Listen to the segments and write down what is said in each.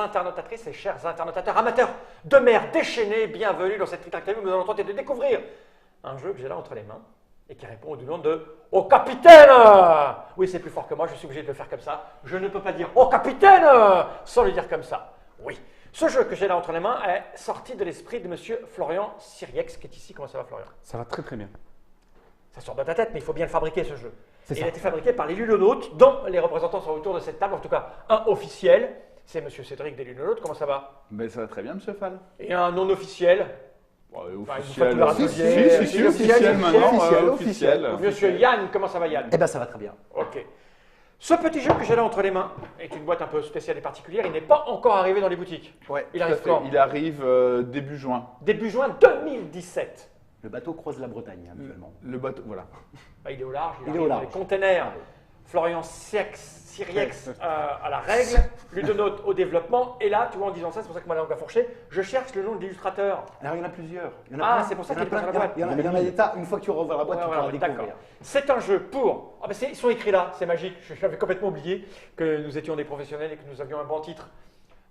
internautatrices et chers internautateurs amateurs de mer déchaînés, bienvenue dans cette interview où nous allons tenter de découvrir un jeu que j'ai là entre les mains et qui répond du nom de « Oh capitaine !» Oui, c'est plus fort que moi, je suis obligé de le faire comme ça. Je ne peux pas dire « Oh capitaine !» sans le dire comme ça. Oui. Ce jeu que j'ai là entre les mains est sorti de l'esprit de monsieur Florian Siriex, qui est ici. Comment ça va, Florian? Ça va très très bien. Ça sort de ta tête, mais il faut bien le fabriquer, ce jeu. C'est Il a été fabriqué par les Lunonautes, dont les représentants sont autour de cette table, en tout cas un officiel, c'est monsieur Cédric des Lunonautes. Comment ça va? Ben, ça va très bien, monsieur Fall. Et un non officiel. Officiel. Si, officiel maintenant. officiel. Monsieur Yann, comment ça va, Yann? Eh bien, ça va très bien. Ok. Ce petit jeu que j'ai là entre les mains est une boîte un peu spéciale et particulière. Il n'est pas encore arrivé dans les boutiques. Ouais, Il arrive quand? Il arrive début juin. Début juin 2017. Le bateau croise la Bretagne actuellement. Le bateau, voilà. Bah, il est au large, Il est arrive au dans large. les containers. Ah oui. Florian Siriex à la règle, Ludonote au développement. Et là, tu vois, en disant ça, c'est pour ça que ma langue a fourché, je cherche le nom de l'illustrateur. Alors, il y en a plusieurs. Il y en a Ah, plein. c'est pour ça Il y en a qu'il est pas plein. sur la boîte. Il y en a des tas. Une fois que tu rouvres la boîte, Ouais, tu ouais, pourras ouais, découvrir. d'accord. C'est un jeu pour. Ah ben ils sont écrits là, c'est magique. J'avais complètement oublié que nous étions des professionnels et que nous avions un bon titre.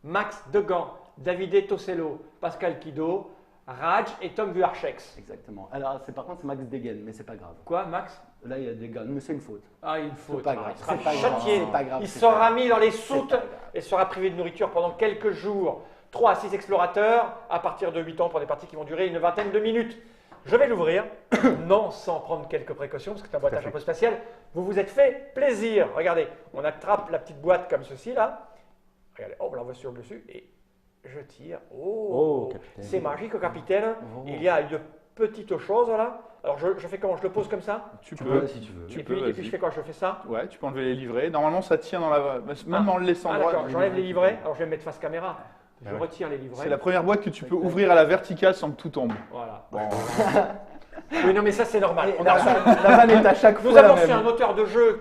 Max Degan, Davide Tosello, Pascal Kido, Raj et Tom Vuarchex. Exactement. Alors, par contre, c'est Max Degen, mais c'est pas grave. Quoi, Max? Là, il y a des gars, mais c'est une faute. Ah, il faut. C'est pas grave. Il sera C'est pas grave. châtié. C'est pas grave. Il C'est sera pas- mis dans les c'est soutes pas grave. et sera privé de nourriture pendant quelques jours. 3 à 6 explorateurs à partir de 8 ans pour des parties qui vont durer une vingtaine de minutes. Je vais l'ouvrir, non sans prendre quelques précautions, parce que c'est un boîtage un peu spatial. Vous vous êtes fait plaisir. Regardez, on attrape la petite boîte comme ceci là. Regardez, on l'envoie sur le dessus et je tire. Oh, Oh, capitaine. c'est magique, capitaine. Oh. Il y a une petite chose là. Alors je fais comment? Je le pose comme ça? Tu Tu peux. peux, si tu veux. Tu et, peux, puis, vas-y. je fais quoi? Je fais ça? Ouais, tu peux enlever les livrets. Normalement, ça tient dans la. Même en le laissant Ah droit. d'accord, j'enlève les livrets. Alors je vais me mettre face caméra. Je Ah ouais. retire les livrets. C'est la première boîte que tu peux ouvrir à la verticale sans que tout tombe. Voilà. Bon. Oui, non mais ça c'est normal. On a La reçu- la vanne est à chaque Nous fois la avons reçu un même. auteur de jeu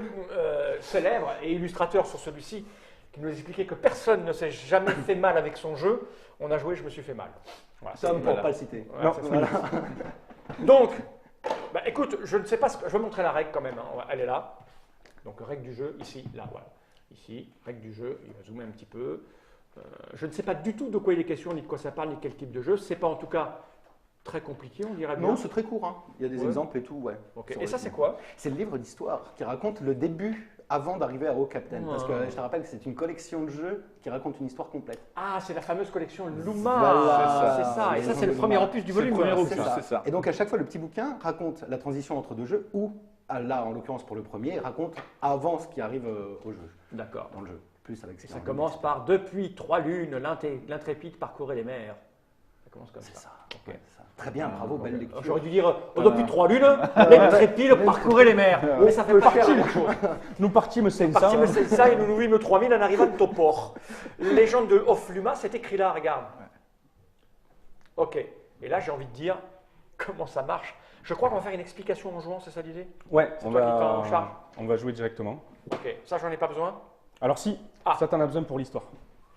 célèbre et illustrateur sur celui-ci qui nous a expliqué que personne ne s'est jamais fait mal avec son jeu. On a joué, je me suis fait mal. Voilà, Tom, pour voilà. pas le citer. Ouais, Non, c'est ça. Voilà. Donc, bah, écoute, je ne sais pas, je vais montrer la règle quand même, hein. Elle est là. Donc, règle du jeu, ici, là, voilà. Ici, règle du jeu, il va zoomer un petit peu. Je ne sais pas du tout de quoi il est question, ni de quoi ça parle, ni quel type de jeu. C'est pas en tout cas très compliqué, on dirait bien. Non, c'est très court. Hein. Il y a des Ouais. exemples et tout, ouais. Ok. Et ça, c'est quoi? C'est le livre d'histoire qui raconte le début avant d'arriver à Au Capitaine. Parce que Ouais. je te rappelle que c'est une collection de jeux qui raconte une histoire complète. Ah, c'est la fameuse collection Luma. Voilà. C'est ça. Et ça, c'est le Luma. premier opus du C'est le volume. premier hein. opus. c'est ça. Et donc à chaque fois, le petit bouquin raconte la transition entre deux jeux ou, là en l'occurrence pour le premier, il raconte avant ce qui arrive au jeu, D'accord. dans le jeu. Plus avec Ça commence par depuis 3 lunes, l'intrépide parcourait les mers. Ça commence comme C'est ça. ça. Ok. Ouais, c'est ça. Très bien, bravo, belle lecture. J'aurais dû dire depuis 3 lunes, l'intrépide parcourait les mers. Mais ça fait Nous pas cher la partîmes. même chose. Nous partîmes 500. Parti c'est ça et nous nous vîmes 3000 en arrivant de port. Légende de Hofluma, c'est écrit là, regarde. Ok. Et là, j'ai envie de dire comment ça marche. Je crois qu'on va faire une explication en jouant, c'est ça l'idée? Ouais, C'est toi qui t'en charge. on va jouer directement. Ok. Ça, j'en ai pas besoin. Alors si, Ah. ça t'en as besoin pour l'histoire.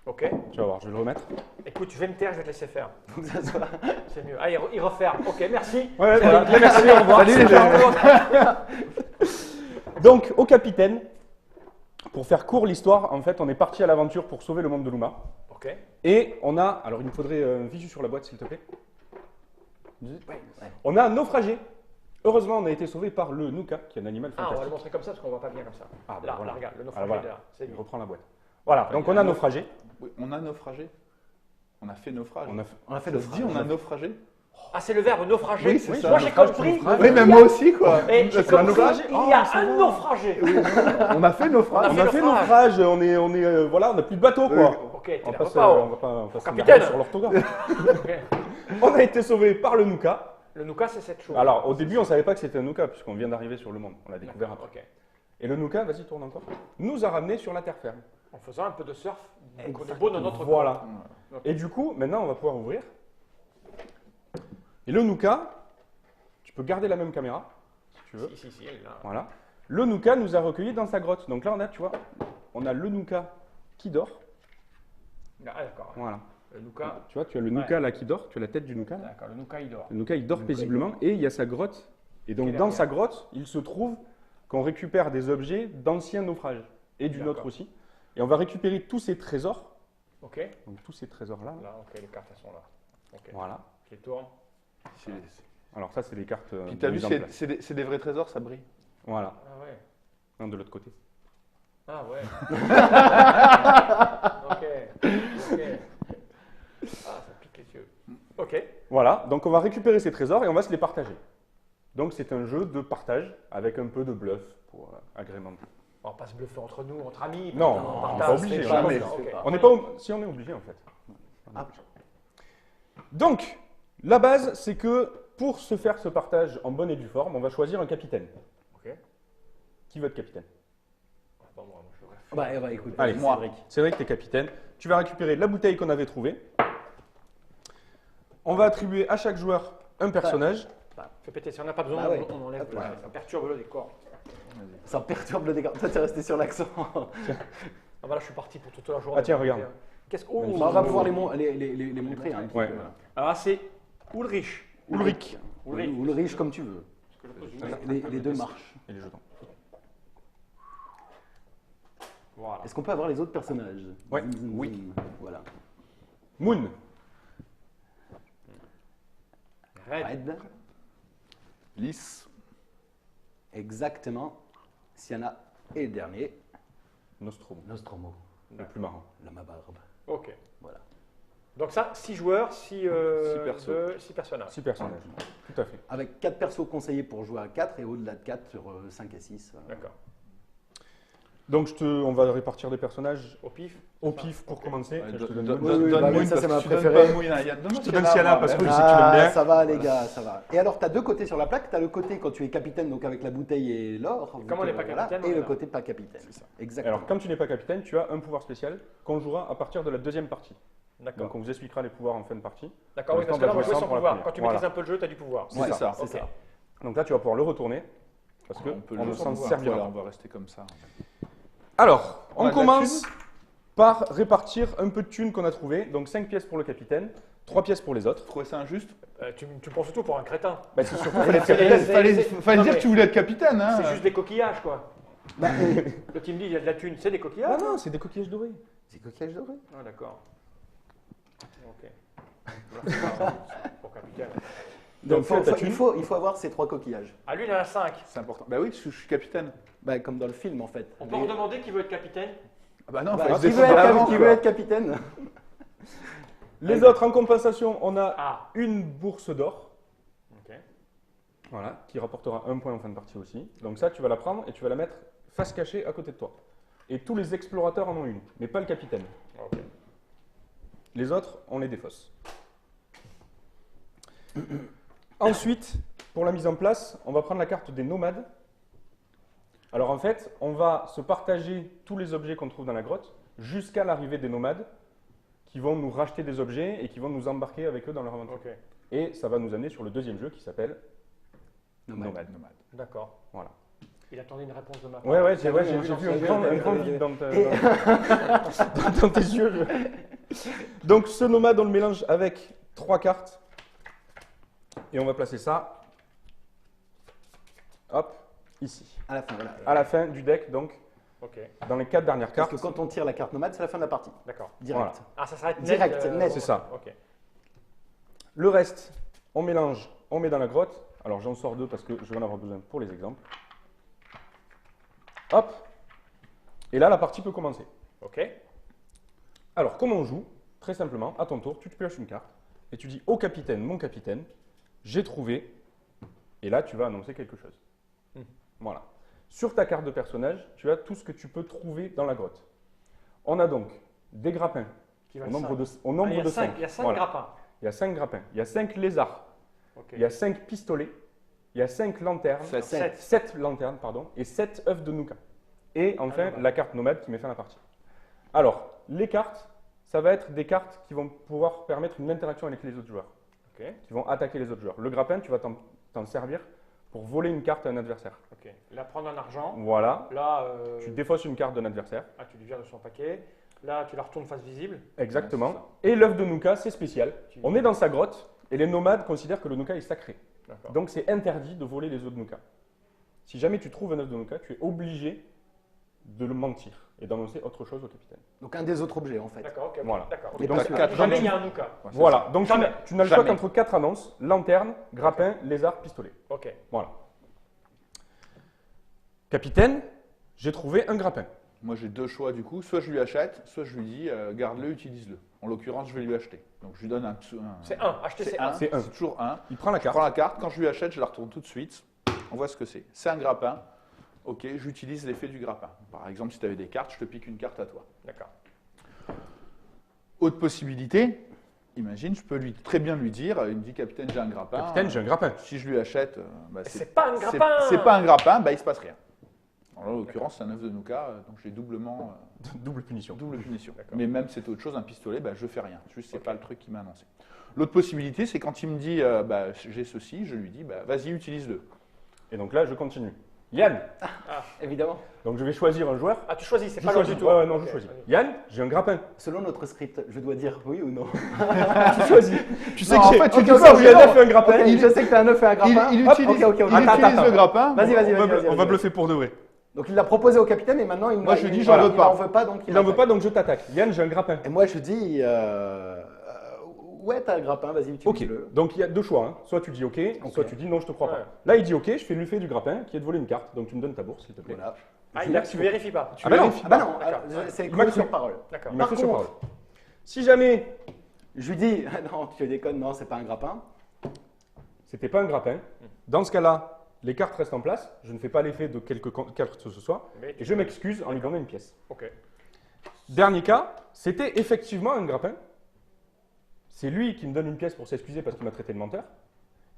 Ok. Tu vas voir, je vais le remettre. Écoute, je vais me taire, je vais te laisser faire. Donc, ça soit- C'est mieux. Allez, il refaire. Ok, merci. Ouais, voilà. Merci, au revoir. Salut les gens. Donc, au capitaine, pour faire court l'histoire, en fait, on est parti à l'aventure pour sauver le monde de Luma. Ok. Et on a, alors il me faudrait un visu sur la boîte, s'il te plaît. Ouais. On a un naufragé. Heureusement, on a été sauvé par le Nuka, qui est un animal Ah, on va le fantastique. montrer comme ça parce qu'on voit pas bien comme ça. Ah, bah, là, voilà. là, regarde, le Ah, naufragé voilà. est là. C'est Il lui. reprend la boîte. Voilà, donc on a naufragé. Oui, on a naufragé. On a fait naufrage. On a, On a fait Ça le se dit, on a naufragé. Ah, c'est le verbe naufrager. Oui, c'est ça. Moi, j'ai Naufrage, compris. naufrage. Oui, mais moi aussi, quoi. Et j'ai C'est un compris, naufrage. il y a c'est un bon. naufragé. On a fait naufrage. on a fait naufrage, on est voilà, on n'a plus de bateau quoi. Ok, t'es On là, va pas, pas on au- va pas, on va pas capitaine. s'énerver sur l'orthographe. Ok. On a été sauvé par le Nuka. Le Nuka, c'est cette chose. Alors au début, on savait pas que c'était un Nuka puisqu'on vient d'arriver sur le monde. On l'a découvert après. Ok. Et le Nuka, vas-y tourne encore, nous a ramené sur la terre ferme. En faisant un peu de surf, on est beau dans notre Voilà. corps. Et du coup, maintenant, on va pouvoir ouvrir. Et le Nuka, tu peux garder la même caméra si tu veux. Si, elle est là. Voilà. Le Nuka nous a recueillis dans sa grotte. Donc là, on a, tu vois, on a le Nuka qui dort. Ah, d'accord. Voilà. Le Nuka, Tu vois, tu as le Nuka là qui dort. Tu as la tête du Nuka. Là. d'accord, le Nuka, il dort. Le Nuka, il dort paisiblement et il y a sa grotte. Et donc, Qui est dans derrière. sa grotte, il se trouve qu'on récupère des objets d'anciens naufrages et du D'accord. nôtre aussi. Et on va récupérer tous ces trésors Ok. Donc tous ces trésors-là. Là, ok, les cartes, elles sont là. Ok. Voilà. Je les tourne. Alors ça, c'est les cartes Puis de t'as vu, mise en place. c'est des vrais trésors, ça brille. Voilà. Ah ouais. Un de l'autre côté. Ah ouais. Ok. Ok. Ah, ça pique les yeux. Ok. Voilà. Donc on va récupérer ces trésors et on va se les partager. Donc c'est un jeu de partage avec un peu de bluff pour agrémenter. On va pas se bluffer entre nous, entre amis. Non, putain, on partage, n'est pas obligé, c'est jamais. pas- ok. On n'est pas si on est obligé en fait. Ah. Donc la base, c'est que pour se faire ce partage en bonne et due forme, on va choisir un capitaine. Ok. Qui veut être capitaine? Attends, moi, je rêve. Bah, écoute, Allez, moi. Cédric, t'es capitaine. Tu vas récupérer la bouteille qu'on avait trouvée. On va attribuer à chaque joueur un personnage. Fais péter, si on n'a pas besoin, Bah ouais. on enlève. Hop là. Ça perturbe le décor. Ça perturbe le décor. Toi, t'es resté sur l'accent. Ah voilà, je suis parti pour toute la journée. Ah tiens, regarde. Qu'est-ce que. Oh, Bah, on va pouvoir les montrer. Un petit Ouais. peu. Alors, c'est Ulrich. Ulrich. Ou le riche comme tu veux. Les deux marchent. Et les jetons. Voilà. Est-ce qu'on peut avoir les autres personnages? Ouais. Zim, zim, Oui. zim. Voilà. Moon. Red. Red. Lys. Exactement. Sienna. Et le dernier, Nostromo. Nostromo. Le plus marrant. L'homme à barbe. Ok. Voilà. Donc ça, 6 joueurs, 6 persos. 6 personnages. 6 personnages. Tout à fait. Avec 4 persos conseillés pour jouer à 4 et au-delà de 4 sur 5 et 6. D'accord. Donc on va répartir des personnages Au pif. au pif pour commencer. Ouais, Je te donne donne- Moon. donne- oui, donne bah oui, Moon ça, c'est parce ma que tu donnes préférée. pas Moon, hein. Je te donne Sienna parce que je sais que tu l'aimes bien. Ça va les gars, ça va. Et alors tu as deux côtés sur la plaque, tu as le côté quand tu es capitaine, donc avec la bouteille et l'or. Comme on n'est pas capitaine, on Et est le là. côté pas capitaine. Exactement. Alors, comme tu n'es pas capitaine, tu as un pouvoir spécial qu'on jouera à partir de la deuxième partie. D'accord. Donc, on vous expliquera les pouvoirs en fin de partie. D'accord, oui, Pour parce que là, on va l'instant, jouer sans pour la pouvoir. première. Quand tu Voilà. maîtrises un peu le jeu, tu as du pouvoir. Ouais, c'est ça. c'est ça. Donc là, tu vas pouvoir le retourner parce que On peut on le ne s'en voir. servira Voilà, pas. on va rester comme ça. Alors, On on a de la commence par répartir un peu de thunes qu'on a trouvé. Donc 5 pièces pour le capitaine, 3 pièces pour les autres. Trouvez ça injuste? Tu me prends surtout pour un crétin. Bah, c'est surtout C'est- Fallait non, dire mais que tu voulais être capitaine, hein. C'est juste des coquillages, quoi. Bah, Le team dit, il y a de la thune, c'est des coquillages. Ah non, c'est des coquillages dorés. c'est coquillage doré. Ah, d'accord. Ok. Pour capitaine. Donc, Donc ta thune. il faut avoir ces 3 coquillages. Ah, lui, il en a 5. C'est important. Bah oui, je suis capitaine. Bah, comme dans le film en fait. On peut en demander qui veut être capitaine. Ah bah non, Bah, faut qui se veut défendre être, avant, qui quoi. veut être capitaine? Les autres, en compensation, on a Ah. une bourse d'or. Ok. Voilà, qui rapportera un point en fin de partie aussi. Donc ça, tu vas la prendre et tu vas la mettre face cachée à côté de toi. Et tous les explorateurs en ont une, mais pas le capitaine. Ok. Les autres, on les défausse. Ensuite, pour la mise en place, on va prendre la carte des nomades. Alors en fait, on va se partager tous les objets qu'on trouve dans la grotte jusqu'à l'arrivée des nomades qui vont nous racheter des objets et qui vont nous embarquer avec eux dans leur aventure. Ok. Et ça va nous amener sur le deuxième jeu qui s'appelle Nomade. Nomade. D'accord. Voilà. Il attendait une réponse de ma part. Ouais, j'ai vu un grand vide dans tes yeux. Donc ce nomade, on le mélange avec 3 cartes. Et on va placer ça, hop, ici. À la fin, voilà. À la fin du deck, donc, Ok. dans les 4 dernières Parce cartes. que quand on tire la carte nomade, c'est la fin de la partie. D'accord. Direct. Ah, ça s'arrête net. Direct, net. C'est ça. Ok. Le reste, on mélange, on met dans la grotte. Alors j'en sors 2 parce que je vais en avoir besoin pour les exemples. Hop. Et là, la partie peut commencer. Ok. Alors, comment on joue? Très simplement, à ton tour, tu te pioches une carte et tu dis au capitaine, mon capitaine, j'ai trouvé. Et là, tu vas annoncer quelque chose. Voilà. Sur ta carte de personnage, tu as tout ce que tu peux trouver dans la grotte. On a donc des grappins Qui va au le nombre cinq. de, au nombre Ah, il y a de 5. 5. Il y a 5 grappins. Il y a 5 grappins. Il y a 5 lézards. Ok. Il y a 5 pistolets. Il y a 5 lanternes. Sept. 7 lanternes, pardon. Et 7 œufs de Nuka. Et enfin, nomade. la carte nomade qui met fin à la partie. Alors, les cartes, ça va être des cartes qui vont pouvoir permettre une interaction avec les autres joueurs. Ok. Qui vont attaquer les autres joueurs. Le grappin, tu vas t'en servir pour voler une carte à un adversaire. Ok. Là, prendre un argent. Voilà. Là, Tu défausses une carte d'un adversaire. tu lui vires de son paquet. Là, tu la retournes face visible. Exactement. Et l'œuf de Nuka, c'est spécial. On est dans sa grotte et les nomades considèrent que le Nuka est sacré. D'accord. Donc c'est interdit de voler les œufs de Nuka. Si jamais tu trouves un œuf de Nuka, tu es obligé de le mentir et d'annoncer autre chose au capitaine. Donc un des autres objets en fait. D'accord, ok. Voilà. D'accord. Mais Donc, pas celui-là. jamais il y a un Nuka. Ouais, Voilà, donc Jamais. tu n'as le choix Jamais. qu'entre 4 annonces, lanterne, grappin, lézard, pistolet. Ok. Voilà. Capitaine, j'ai trouvé un grappin. Moi, j'ai deux choix du coup. Soit je lui achète, soit je lui dis garde-le, utilise-le. En l'occurrence, je vais lui acheter. Donc, je lui donne un. C'est un. Acheter, c'est un. C'est un. C'est toujours un. Il prend la Je carte. prends la carte. Quand je lui achète, je la retourne tout de suite. On voit ce que c'est. C'est un grappin. Ok, j'utilise l'effet du grappin. Par exemple, si tu avais des cartes, je te pique une carte à toi. D'accord. Autre possibilité, imagine, je peux très bien lui dire, il me dit capitaine, j'ai un grappin. Capitaine, j'ai un grappin. Si je lui achète, C'est pas un grappin. c'est pas un grappin, il se passe rien. Alors là, en l'occurrence, c'est un œuf de Nuka, donc j'ai doublement Double punition. double punition. D'accord. Mais même c'est autre chose, un pistolet, je fais rien. Juste c'est pas le truc qui m'a annoncé. L'autre possibilité, c'est quand il me dit j'ai ceci, je lui dis vas-y utilise-le. Et donc là, je continue. Yann, Évidemment. donc je vais choisir un joueur. Ah, tu choisis, c'est Je pas l'heure choisis. du tour. Ouais, non, je Ok, choisis. vas-y. Yann, j'ai un grappin. Selon notre script, je dois dire oui ou non. Tu choisis. Tu sais Non, que en j'ai- fait, tu ok, dis ok, ça, ok, oui, Yann non. a fait un grappin. Ok, je sais que t'as un œuf et un grappin. Il Hop, utilise, ok, ok, ok. il Attends, utilise attends. le grappin. Vas-y, vas-y, On va, vas-y. on va bluffer pour de vrai. Donc il l'a proposé au capitaine et maintenant il Moi, je il- dis, il- j'en veux il pas. n'en veut pas, donc Il n'en veut attaque. pas, donc je t'attaque. Yann, j'ai un grappin. Et moi je dis ouais, t'as un grappin, vas-y, Ok, utilise-le. donc il y a deux choix. Hein. Soit tu dis ok, soit tu dis non, je te crois Ouais. pas. Là, il dit ok, je fais l'effet du grappin qui est de voler une carte. Donc tu me donnes ta bourse, s'il te plaît. Voilà. Ah, Merci tu vérifies pas. Ah bah non, Ah bah non, D'accord. c'est Il m'a cru cru. sur parole. D'accord. il m'a Par fait sur contre- parole. Si jamais Je lui dis non, tu déconnes, non, c'est pas un grappin. c'était pas un grappin, dans ce cas-là, les cartes restent en place. Je ne fais pas l'effet de quelque carte que ce soit. Mais Et je m'excuse en lui donnant une pièce. Ok. Dernier cas, c'était effectivement un grappin. C'est lui qui me donne une pièce pour s'excuser parce qu'il m'a traité de menteur.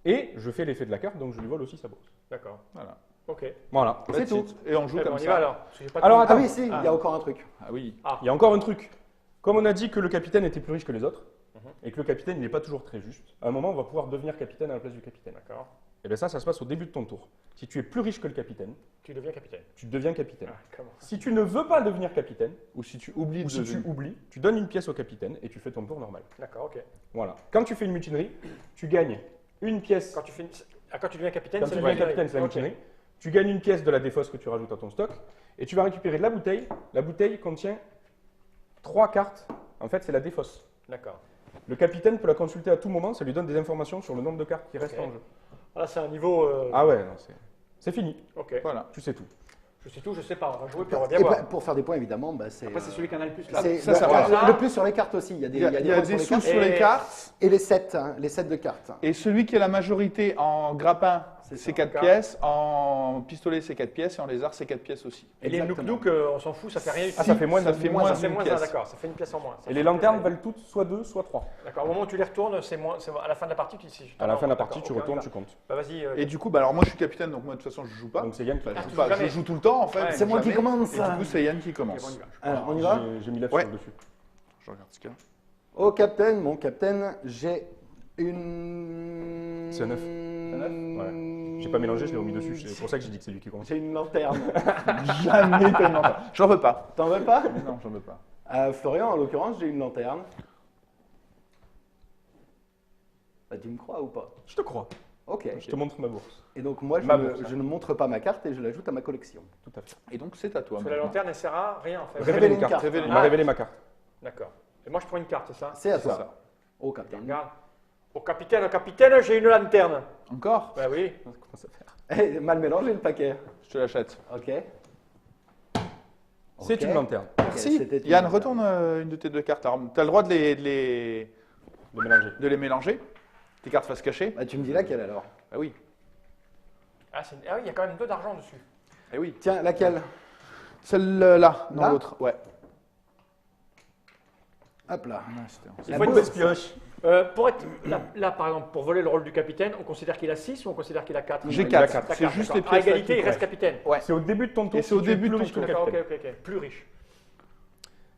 Et je fais l'effet de la carte, donc je lui vole aussi sa bourse. D'accord. Voilà. Ok. Voilà. C'est tout. Et on joue Eh ben, comme on y ça. va alors. Parce que j'ai pas Alors, tout- attends. Ah oui, si, il y a encore un truc. Ah oui. Il y a encore un truc. Comme on a dit que le capitaine était plus riche que les autres, Mhm. et que le capitaine n'est pas toujours très juste, à un moment, on va pouvoir devenir capitaine à la place du capitaine. D'accord. Et bien ça se passe au début de ton tour. Si tu es plus riche que le capitaine, Tu deviens capitaine. tu deviens capitaine. Ah, comment Si tu ne veux pas devenir capitaine, Ou si tu oublies ou de si tu devenir. oublies, tu donnes une pièce au capitaine et tu fais ton tour normal. D'accord, ok. Voilà. Quand tu fais une mutinerie, tu gagnes une pièce. Quand tu, fais une- Ah, quand tu deviens capitaine, Quand tu c'est deviens la capitaine, c'est la Ok. mutinerie. Tu gagnes une pièce de la défausse que tu rajoutes à ton stock et tu vas récupérer de la bouteille. La bouteille contient 3 cartes. En fait, c'est la défausse. D'accord. Le capitaine peut la consulter à tout moment, ça lui donne des informations sur le nombre de cartes qui restent Ok. en jeu. Là, c'est un niveau. Ah ouais, non, c'est fini. Ok. Voilà. Tu sais tout. Je sais tout, je sais pas. On va jouer puis on va bien Et voir. pour faire des points, évidemment, c'est. Après, c'est celui qui en a le plus là. c'est- ça, ça bah, va. le plus sur les cartes aussi. Il y a des, Il y a, points des sur sous les sur Et- les cartes. Et les sets de cartes. Et celui qui a la majorité en grappin, c'est 4 D'accord. pièces. En pistolet, c'est 4 pièces. Et en lézard, c'est 4 pièces aussi. Et les Exactement. Nook, on s'en fout, ça fait rien du tout. Ah, ça fait moins ça d'un. fait Ça moins fait d'une moins un, pièce. d'accord. Ça fait une pièce en moins. Ça Et fait les une lanternes pièce. valent toutes soit 2, soit 3. D'accord. Au moment où tu les retournes, c'est moins. À la fin de la partie, À la fin de la partie, D'accord, tu ok, on y retournes, va. tu comptes. Bah, vas-y. Et du coup, alors moi, je suis capitaine, donc moi, de toute façon, je joue pas. Donc c'est Yann qui Enfin, va je tu joue pas. joues jamais. Je joue tout le temps, en fait. Ouais, C'est moi qui jamais. commence. Et du coup, c'est Yann qui Ok, commence. bon, on y va. Alors, on y va J'ai mis la Ouais. fiche dessus. Je regarde ce qu'il y a. Au capitaine, mon capitaine, j'ai une. C'est un œuf. C'est un œuf Ouais. J'ai pas mélangé, je l'ai remis dessus. C'est pour ça que j'ai dit que c'est lui qui commence. J'ai une lanterne. Jamais tellement pas. J'en veux pas. T'en veux pas Non, j'en veux pas. Florian, en l'occurrence, j'ai une lanterne. Bah, tu me crois ou pas? Je te crois. Ok. Je te montre ma bourse. Et donc moi, Ma bourse, hein. je ne montre pas ma carte et je l'ajoute à ma collection. Tout à fait. Et donc, c'est à toi. Parce que la maintenant. lanterne, elle sert à rien en fait. Révéler une carte. Révéler Il une m'a Ah. révélé ma carte. D'accord. Et moi, je prends une carte, c'est ça C'est à C'est toi. ça. Au capitaine. Regarde. Au capitaine, j'ai une lanterne. Encore Bah oui. Comment ça faire Eh, mal mélangé le paquet. Je te l'achète. Ok. C'est Ok. une lanterne. Ok, Merci. c'était une Yann, lanterne. retourne une de tes deux cartes. Alors, tu as le droit de De mélanger. les mélanger. Tes cartes face cachée. Bah, tu me dis laquelle alors? Ah oui. Ah oui, il y a quand même 2 d'argent dessus. Eh oui. Tiens, laquelle? Celle-là, non Là l'autre. Ouais. Hop là. Il La faut une bourse. pioche. Pour être là, par exemple, pour voler le rôle du capitaine, on considère qu'il a 6 ou on considère qu'il a 4? J'ai Il a 4. quatre. C'est juste les À pièces. égalité, il là reste qui- capitaine. Ouais. C'est au début de ton tour. Et c'est au si tu es début de plus ton riche que le D'accord, ok, capitaine. ok. Plus riche.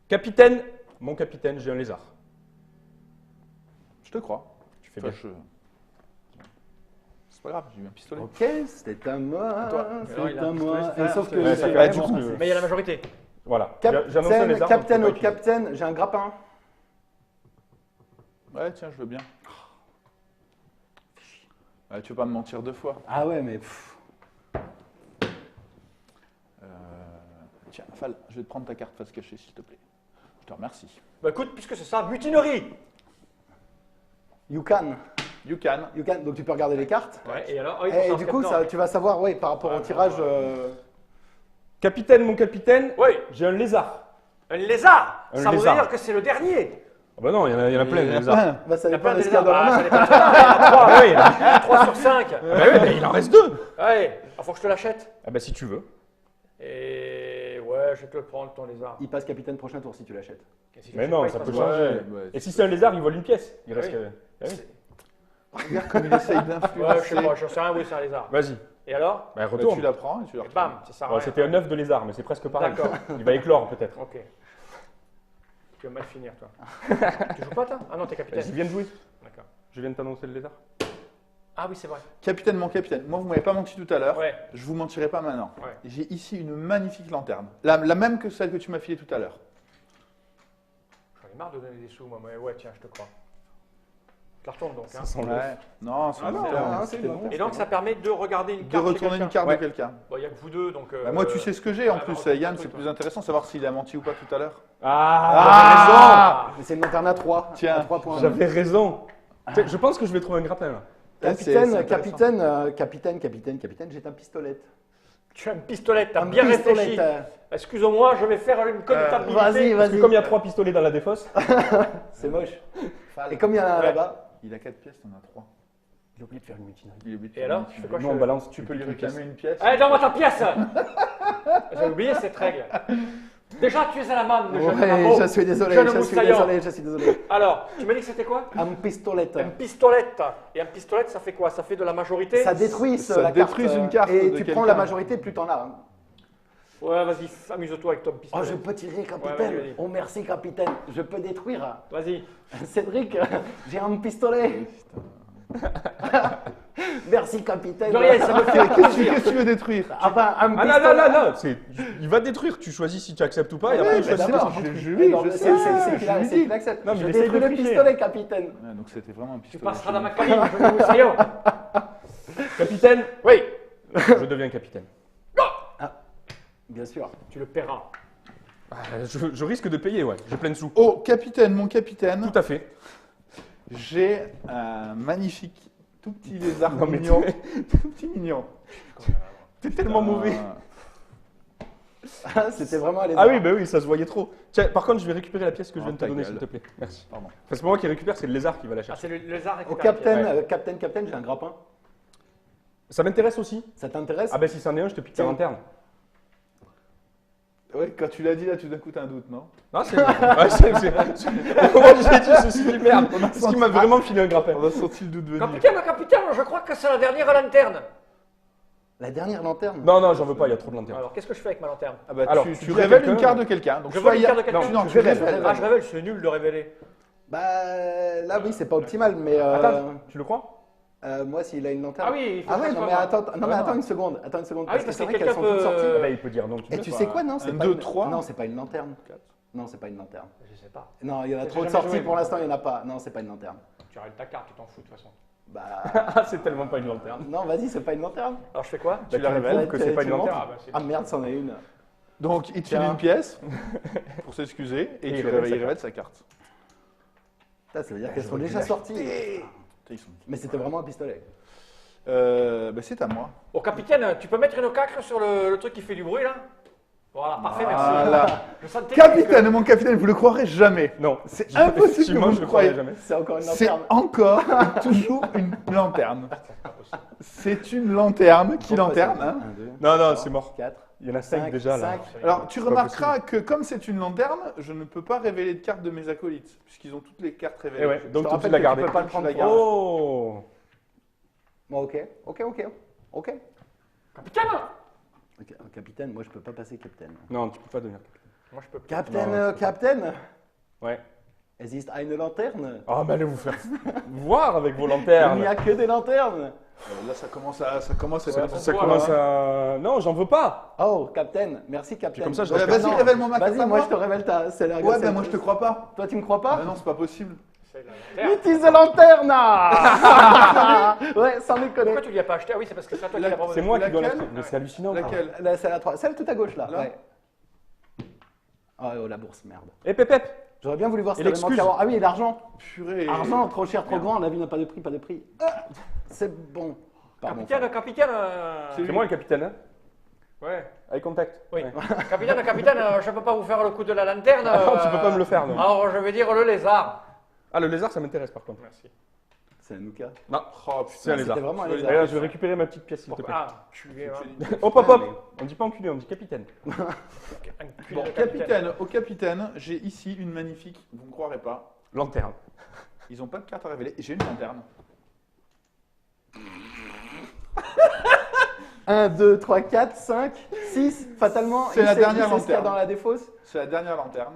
Capitaine, mon capitaine, j'ai un lézard. Je te crois. Tu fais Enfin, bien. C'est pas grave, j'ai eu un pistolet. Ok, c'est à moi. Toi. Alors, C'est il a à un moi. pistolet, Et c'est sauf ça. que Ouais, ça c'est fait vraiment- un petit peu. Mais il y a la majorité. Voilà. J'ai annoncé un Capitaine, lézard. capitaine, donc au tu peux pas utiliser. capitaine, j'ai un grappin. Ouais, tiens, je veux bien. Ouais, tu veux pas me mentir 2 fois. Ah ouais, mais pff, Tiens, Fal, je vais te prendre ta carte face cachée, s'il te plaît. Je te remercie. Bah écoute, puisque c'est ça, mutinerie. You can. You can. You can. Donc tu peux regarder les cartes. Ouais, et alors oui, Et pour du savoir coup, ce ça, tu vas savoir, oui, par rapport au tirage. Capitaine, mon capitaine, Oui, j'ai un lézard. un lézard. Un Ça lézard. voudrait dire que c'est le dernier. Ah bah non, il y en a plein, Il y des en a lézards. plein. Bah, ça Il y a dépend plein de de ce qu'il y a lézards. dans la Ah, main. ça dépend. Ah, il y en a 3. 3 sur 5. Ah bah oui, mais il en reste 2. Ouais, il faut que je te l'achète. Ah bah si tu veux. Et ouais, je vais te le prendre, ton lézard. Il passe capitaine prochain tour si tu l'achètes. Et si je Mais l'achète non, pas, il ça se peut passe changer. quoi Et si c'est un lézard, il vole une pièce. Il reste Oui. que... Ah oui. Regarde comme il essaye Ouais, d'influencer. je sais pas, je sais rien, oui, c'est un lézard. Vas-y. Et alors? Bah Bah, retourne. tu la prends et tu la Et retournes. bam, ça sert à Ouais, rien. c'était un œuf de lézard, mais c'est presque pareil. D'accord. Il va éclore peut-être. Ok. Tu vas mal finir, toi. Tu joues pas, toi? Ah non, t'es Je capitaine. viens de jouer. D'accord. Je viens de t'annoncer le lézard. Ah oui, c'est vrai. Capitaine, mon capitaine. Moi, vous m'avez pas menti tout à l'heure. Ouais. Je vous mentirai pas maintenant. Ouais. J'ai ici une magnifique lanterne. La même que celle que tu m'as filée tout à l'heure. J'en ai marre de donner des sous, moi. Mais ouais, tiens, je te crois. Je la retourne donc. Hein. Ça sent l'œuf. Non, c'est Ah une non, lanterne. ah, c'est c'est bon. bon. Et donc, ça permet de regarder une De carte. chez retourner une quelqu'un. carte Ouais. de quelqu'un. Bon, il n'y a que vous deux, donc. Bah, moi, tu sais ce que j'ai en bah, plus, raconte Yann, un c'est truc, plus toi. intéressant de savoir s'il a menti ou pas tout à l'heure. Ah, Mais c'est une lanterne à 3. Tiens, à 3 points. j'avais raison. Je pense que je vais trouver un grappin là. Capitaine, c'est capitaine, j'ai un pistolet. Tu as un pistolet, t'as Un bien pistolet. réfléchi. Excuse-moi, je vais faire une connétabilité. Vas-y, Parce que vas-y. comme il y a 3 pistolets dans la défausse, C'est moche. Et comme il y en a un Ouais. là-bas, Il a 4 pièces, t'en as 3. il a oublié de faire une mutinerie. Il est obligé de Et faire alors, une tu fais petite- quoi? nous on balance. Tu peux lui réclamer une pièce. Allez, donne-moi ta pièce. J'ai oublié cette règle. Déjà, tu es à la manne, jeune Ouais, Rambo. je suis désolé, Jeune je suis moussaillon. désolé, je suis désolé. Alors, tu m'as dit que c'était quoi? Un pistolet. Un pistolet. Et un pistolet, ça fait quoi? Ça fait de la majorité? Ça détruit Ça la détruit carte. une carte Et de tu quelqu'un. prends la majorité, plus t'en as. Ouais, vas-y, amuse-toi avec ton Oh, pistolet. je peux tirer, Ouais, capitaine. vas-y. Oh, merci, capitaine. Je peux détruire. Vas-y. Cédric, j'ai un pistolet. Merci, capitaine. De rien, ça me fait plaisir. Qu'est-ce que tu veux détruire? Ah ben, un Ah pistolet. non, il va détruire. Tu choisis si tu acceptes ou pas et Ouais, après il bah, choisit. d'accord. si tu détruis. Oui, Non, je mais sais, c'est qu'il je lui dis. qu'il accepte. Non, mais Je il essaye détruis de le tricher. pistolet, capitaine. Ouais, donc c'était vraiment un Tu pistolet. passeras dans ma cabine, jeune moussaillon. Capitaine, Oui, je deviens capitaine. Bien sûr. tu le paieras. Ah, je risque de payer, ouais. J'ai plein de sous. Oh, capitaine, mon capitaine, Tout à fait. j'ai un magnifique tout petit lézard Non, mais mignon. Tout petit mignon. T'es tellement mauvais. C'était vraiment un Ah oui, bah oui, ça se voyait trop. Tiens, par contre, je vais récupérer la pièce que je viens de te ta donner, gueule. s'il te plaît. Merci. Pardon. Enfin, c'est pas moi qui récupère, c'est le lézard qui va la Ah, chercher. c'est le lézard Au récupère la pièce. capitaine, j'ai un grappin. Ça m'intéresse aussi. Ça t'intéresse? Ah bah si c'en est un, je te pique ta Tiens. lanterne. Ouais, quand tu l'as dit là, tout d'un coup, t'as un doute, non? Non, c'est... Ouais, c'est... Au moment où j'ai dit, je me suis dit merde. Parce qu'il m'a vraiment filé un grappin. On a senti le doute venir. Capitaine, je crois que c'est la dernière lanterne. La dernière lanterne. Non, j'en veux pas, il y a trop de lanternes. Alors, qu'est-ce que je fais avec ma lanterne? Ah bah, Alors, tu dis à révèles quelqu'un- une carte de quelqu'un. Donc Je soit vole il une y a- carte de quelqu'un. Non, Tu tu révèles. révèles. Ah, je révèle, c'est nul de révéler. Bah là oui, c'est pas optimal, mais Attends, tu le crois? moi s'il a une lanterne. Ah oui, il faut Ah que ouais, ça non soit mais moi. attends, non mais Ah, attends non. une seconde, Ah oui, c'est parce vrai que qu'elles quelqu'un sont toutes peut- sorties. Ah bah, il peut dire non. Et tu sais quoi, non, c'est Un, pas deux, une... trois. Non, c'est pas une lanterne. Non, c'est pas une lanterne. Je sais pas. Non, il y en a J'ai trop de jamais sorties joué, pour moi. l'instant, il y en a pas. Non, c'est pas une lanterne. Tu arrêtes ta carte, tu t'en fous de toute façon. Bah Ah, c'est tellement pas une lanterne. non, vas-y, c'est pas une lanterne. Alors, je fais quoi? Tu la révèles, révèles que c'est pas une tu montres. lanterne. Ah, bah, c'est Ah merde, c'en est une. Donc, il te file Tiens. une pièce pour s'excuser et Et tu il révèle révèles sa sa carte. Ça veut dire qu'elles sont j'aurais dû déjà sorties. Ils sont- Mais c'était vraiment un pistolet. Bah, c'est à moi. Oh, capitaine, tu peux mettre une cacre sur le truc qui fait du bruit là? Voilà, parfait, merci. Voilà. Je sentais Capitaine, mon capitaine, vous le croirez jamais. Non. C'est impossible que Effectivement, vous je le le croirais croyez. jamais. C'est encore une C'est lanterne. encore et toujours une lanterne. C'est une lanterne qui lanterne. Hein. 1, 2, Non, c'est mort. 4. Il y en a 5 Cinq, déjà là. 5. Alors, tu C'est pas remarqueras que comme c'est une lanterne, je ne peux pas révéler de cartes de mes acolytes, puisqu'ils ont toutes les cartes révélées. Et ouais, donc te tu rappelle l'as que gardé. tu peux pas le prendre. Je la garde. Oh. Bon, ok. Capitaine! Capitaine, moi je peux pas passer capitaine. Non, tu peux pas devenir capitaine. Moi, je peux pas. Capitaine Ouais. Existe une lanterne? Ah, mais allez vous faire voir avec vos Il n'y lanternes. a que des lanternes. Là, ça commence à être Ça Voilà. commence à... Non, j'en veux pas. Oh, capitaine, merci capitaine. comme ça, je Vas-y, Non, révèle-moi ma carte. Vas-y, à moi je te révèle ta. C'est la. Ouais, c'est- ben moi je te crois pas. Toi tu me crois pas? Ah non, c'est pas possible. C'est la lanterne. Utilise la lanterne ah ouais, sans déconner. Pourquoi tu ne l'as pas acheté? Ah oui, c'est parce que c'est toi qui l'as proposé. C'est moi qui dois Laquelle l'acheter. Mais c'est hallucinant. Laquelle? Là, c'est la 3. Celle tout à gauche là. Là Ouais. Ah, oh, la bourse, merde. Et Pépep. J'aurais bien voulu voir Et cet élément l'excuse. tiroir. Ah oui, et l'argent. Purée. Argent, trop cher, trop grand, la vie n'a pas de prix, pas de prix. Ah, c'est bon. Pardon. Capitaine. C'est moi le capitaine, hein. Ouais. Eye contact. Oui. Ouais. Capitaine, je peux pas vous faire le coup de la lanterne. Non, tu peux pas me le faire, non. Alors, je vais dire le lézard. Ah, le lézard, ça m'intéresse par contre. Merci. C'est un Nuka. Non, Oh c'est un putain. lézard. C'était vraiment un Je veux lézard. Et là, je vais récupérer ma petite pièce, s'il te plaît. Ah, culé, hein. Hop, hop, hop. On dit pas enculé, on dit capitaine. Un Bon, de capitaine, au capitaine, j'ai ici une magnifique, vous ne croirez pas. Lanterne. Ils n'ont pas de carte à révéler. J'ai une lanterne. 1, 2, 3, 4, 5, 6, fatalement. C'est la dernière C'est ce qu'il y a lanterne. dans la défausse. C'est la dernière lanterne.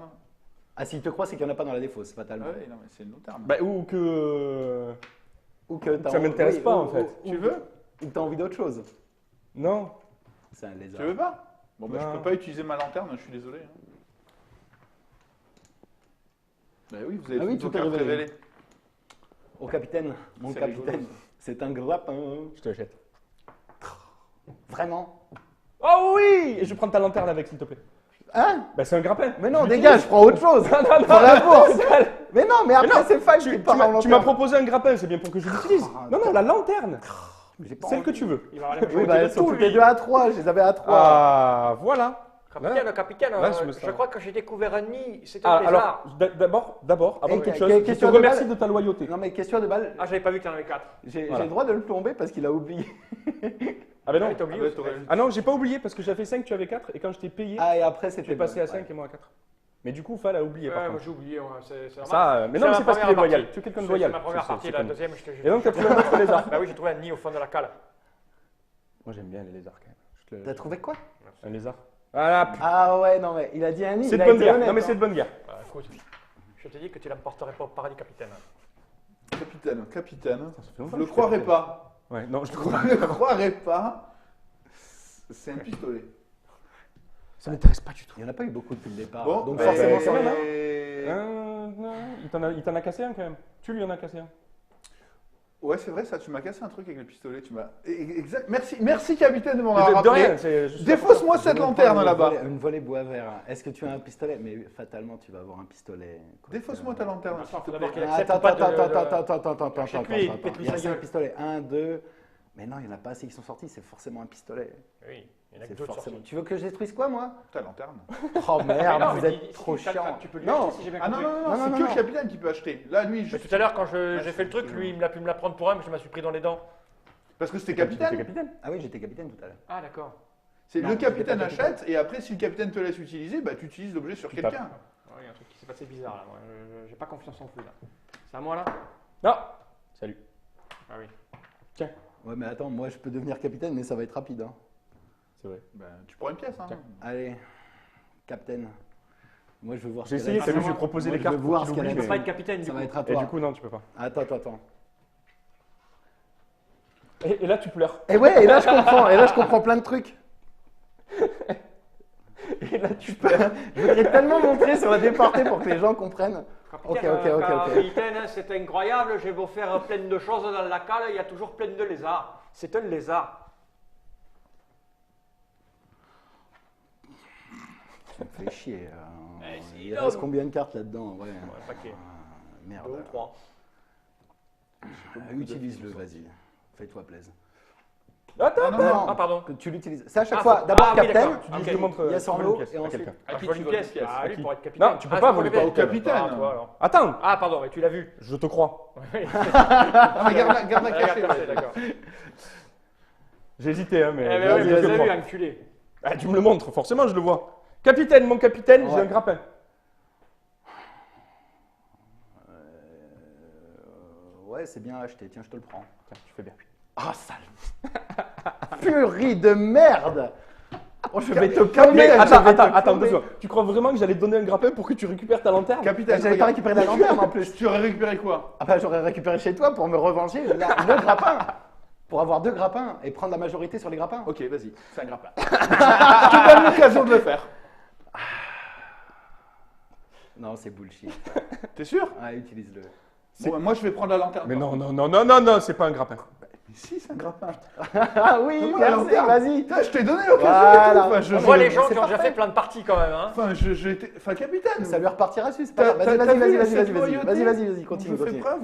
Ah, s'il te croit, c'est qu'il n'y en a pas dans la défausse, fatalement. Ouais, non, mais c'est une lanterne. Bah, ou que. Ou que t'as Ça envie- m'intéresse pas, en ou- fait. ou- Tu veux Ou que t'as envie d'autre chose. Non. C'est un lézard. Tu veux pas Bon, bah, Non. je peux pas utiliser ma lanterne, je suis désolé. hein. Bah oui, vous avez Ah oui, toutes vos tout est cartes révélé. révélées. Au capitaine, mon C'est capitaine, rigolo. c'est un grappin. Je te le jette. Vraiment. Oh oui. Et je prends ta lanterne avec, s'il te plaît. Hein? Bah, c'est un grappin. Mais non, Je dégage, je prends autre chose. Non, non, non. Pour la bourse. Mais non, mais après, non, c'est Fall Tu, qui tu part en m'as tu m'as lanterne. proposé un grappin, c'est bien pour que je l'utilise. Ah, Non, non, la lanterne. J'ai pas Celle envie. que tu veux. Il va avoir la Oui, majorité bah, de elles sont tout, toutes les lui. deux à 3, je les avais à 3. Ah, voilà. Capitaine, Là, je me je sens- crois que j'ai découvert un nid. C'est un Ah, lézard. alors, d'abord, avant Et toute que- chose, je te question de remercie balle. de ta loyauté. Non, mais question de balle, Ah, j'avais pas vu que t'en avais 4. j'ai Voilà. le droit de le plomber parce qu'il a oublié. Ah ben non. t'as oublié Ah, bah, aussi. t'aurais- Ah non, j'ai pas oublié parce que j'avais 5, tu avais 4 et quand je t'ai payé, Ah, et après, tu c'était es passé à bon, 5 et moi à 4. Mais du coup, Fall a oublié par Ouais, moi contre. j'ai oublié, ouais, c'est normal. Ça, mais non, mais ma c'est parce qu'il est première loyal. partie. Tu es quelqu'un de C'est loyal. ma première C'est- partie, c'est la comme- deuxième, je te Et donc, t'as trouvé un autre lézard. Bah oui, j'ai trouvé un nid au fond de la cale. Moi, j'aime bien les lézards quand même. Je te- T'as trouvé quoi? Un lézard. Ah, putain. Ah ouais, non, mais il a dit un nid. C'est il de a bonne été guerre. honnête, Non, mais hein. c'est de bonne guerre. Bah, écoute, je te dis que tu l'emporterais pas au paradis, capitaine. Capitaine, capitaine, Ça fait vous longtemps ne que le je croirez fais pas. Ouais, non, je te Vous crois. ne le croirez pas. C'est un pistolet. Ça m'intéresse pas du tout. Il n'y en a pas eu beaucoup depuis le départ. Bon, donc bah, forcément, quand même, hein. et- Il t'en a cassé un quand même. Tu lui en as cassé un. Ouais, c'est vrai, ça, tu m'as cassé un truc avec le pistolet. Tu m'as... Exact. Merci, capitaine, de m'en De avoir rappelé. rien, c'est juste. Défausse-moi cette lanterne là-bas. Une volée bois vert. Est-ce que tu as un pistolet? Mais fatalement, tu vas avoir un pistolet. Défausse-moi ta lanterne, s'il Attends, te faut d'abord plaît. qu'il Attends, accepte pas attends, de- attends. Chez lui, il pète Il y a sa 5 gueule. pistolets. 1, 2. Mais non, il n'y en a pas assez qui sont sortis. C'est forcément un pistolet. Oui, il y en a que C'est d'autres forcément. sortis. Tu veux que je détruise quoi, moi? Ta lanterne. Oh Mais merde, non, vous mais êtes dis- trop si t'as- chiant. Tu peux lui Non, acheter si j'ai bien Ah non, compris. non, non, Non, c'est non, que non. le capitaine qui peut acheter. Là, lui, Mais juste... tout à l'heure, quand j'ai fait le truc, lui, il me l'a pu me la prendre pour un, mais je me suis pris dans les dents. Parce que c'était T'es capitaine. capitaine. Ah oui, j'étais capitaine tout à l'heure. Ah, d'accord. C'est Non, le c'était capitaine pas capitaine. achète, et après, si le capitaine te laisse utiliser, bah, tu utilises l'objet sur Tu quelqu'un. Il y a un truc qui s'est passé bizarre là. Moi. J'ai pas confiance en vous là. C'est à moi là? Non. Salut. Ah oui. Tiens. Ouais, mais attends, moi je peux devenir capitaine, mais ça va être rapide. Hein. C'est vrai. Ben, tu prends une pièce. Hein. Tiens. Allez, capitaine. Moi je veux voir ce J'ai qu'elle essayé, a. t'as vu, moi, j'ai proposé moi, les je veux cartes. voir pour ce qu'il qu'elle Je a peux oublie, pas mais- être capitaine du Ça coup. va être à Et toi. du coup, non, tu peux pas. Attends. Et là, tu pleures. Et ouais, et là je comprends plein de trucs. Et là, tu pleures. Je voudrais tellement montrer sur la déportée pour que les gens comprennent. Capitaine, Ok. Capitaine, c'est incroyable, j'ai beau faire plein de choses dans la cale, il y a toujours plein de lézards. C'est un lézard. Ça me fait chier. c'est Il énorme. reste combien de cartes là-dedans? Ouais. Un paquet. Merde. 2 ou 3. Utilise-le, vas-y. Fais-toi plaisir. Attends, Ah, non, non. Ah, pardon. Que tu l'utilises. C'est à chaque Ah, fois. faut- D'abord ah, oui, capitaine. d'accord. tu dis, Ok. je te montre. Il y a son tu voles lot une pièce. et À ensuite- quelqu'un. Ah, qui je vole tu une voles pièce. une pièce Ah, À lui qui pour être capitaine. Non, tu peux Ah, pas c'est voler pour le au capitaine. Ah, toi alors. Attends, Ah, pardon, mais tu l'as vu. je te crois. Oui. Ah, mais garde la cachée. Regarde, d'accord. J'ai hésité, hein, mais. Eh ben vas-y, oui, je vous te avez crois. vu, enculé. Ah, tu me le montres, forcément, je le vois. Capitaine, mon capitaine, j'ai Ouais. un grappin. Ouais, c'est bien acheté. Tiens, je te le prends. Tiens, tu fais bien. Ah, sale. Furie de merde. Oh, je vais te Mais calmer. attends, 2 secondes. Tu crois vraiment que j'allais te donner un grappin pour que tu récupères ta lanterne? Capitaine, J'avais pas regarde. récupéré la lanterne en plus. Tu aurais récupéré quoi? Ah bah j'aurais récupéré chez toi pour me revenger le grappin. Pour avoir 2 grappins et prendre la majorité sur les grappins. Ok, vas-y, c'est un grappin. Je te donne l'occasion de le faire. Non, c'est bullshit. T'es sûr? Ah, utilise-le. Bon, bah, moi, je vais prendre la lanterne. Mais non, c'est pas un grappin. Si, c'est un grappin. Ah oui, Comment la merci, lanterne vas-y. Putain, je t'ai donné l'occasion Voilà. et tout. Enfin, On voit les gens c'est qui ont déjà parfait. fait plein de parties quand même. Hein. Enfin, capitaine. Ça lui repartira dessus, c'est pas T'as- grave. t'as- Vas-y, t'as vas-y, vu vas-y, cette vas-y, loyauté vas-y, continue, Je fais continue. preuve.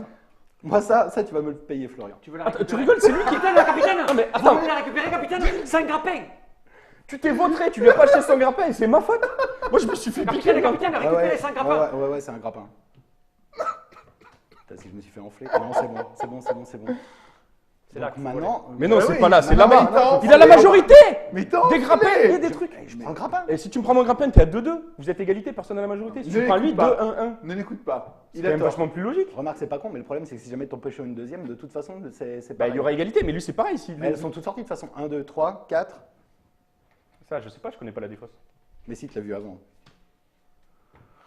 Moi, ça, tu vas me le payer, Florian. Tu veux la Attends, tu récupérer rigoles, c'est lui qui. Capitaine, la capitaine Non, mais Vous attends. voulez la récupérer, capitaine C'est un grappin. Tu t'es vautré, tu lui as pas acheté son grappin et c'est ma faute. Moi, je me suis fait piquer Capitaine, le grappin. capitaine, récupérez 5 grappins. Ouais, c'est un grappin. Putain, si je me suis fait enfler. Non, c'est bon. C'est là Donc qu'il faut maintenant. Mais non, Ouais, c'est oui, pas là, non, c'est non, là-bas. mais attends, Il a la majorité. Mais t'as Des grappins enflé. et des trucs. Je prends le grappin. Et si tu me prends mon grappin, t'es à 2-2. Vous êtes égalité, personne n'a la majorité. Si Ne tu prends lui, l'écoute pas. 2-1-1. Ne l'écoute pas. C'est Il quand a même tort. vachement plus logique. Remarque, c'est pas con, mais le problème, c'est que si jamais t'en pêches une deuxième, de toute façon, c'est Bah, pareil. il y aura égalité, mais lui, c'est pareil. Mais elles sont toutes sorties de toute façon. 1, 2, 3, 4. Ça, je sais pas, je connais pas la défausse. Mais si, tu l'as vu avant.